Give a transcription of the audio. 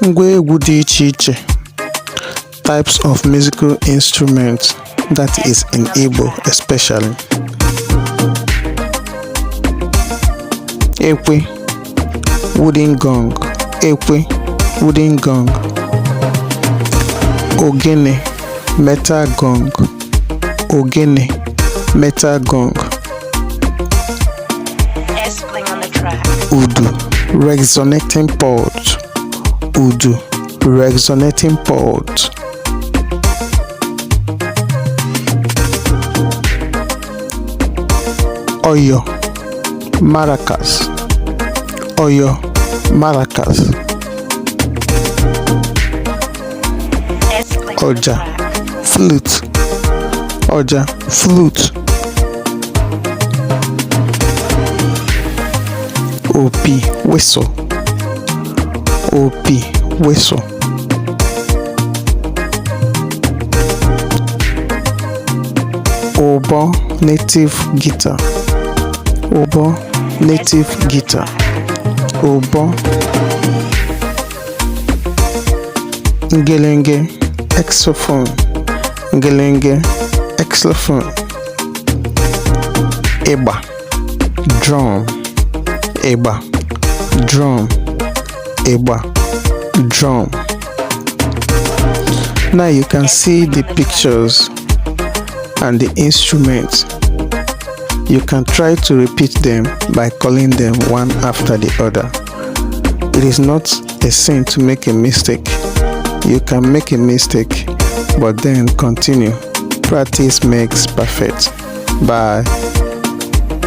Ngwa egwu dị iche iche. Types of musical instruments, that is in Igbo especially. Ekwe, wooden gong. Ekwe, wooden gong. Ogene, metal gong. Ogene, metal gong. Udu, resonating port. Udu, resonating port. Oyo, maracas. Oyo, maracas. Oja, flute. Oja, flute. Opi, whistle. Opi, whistle. Obo, native guitar. Obo, native guitar. Obo. Ngelenge, xylophone. Ngelenge, xylophone. Eba, drum. Eba, drum. Eba, drum. Now you can see the pictures and the instruments. You can try to repeat them by calling them one after the other. It is not a sin to make a mistake. You can make a mistake, but then continue. Practice makes perfect. Bye.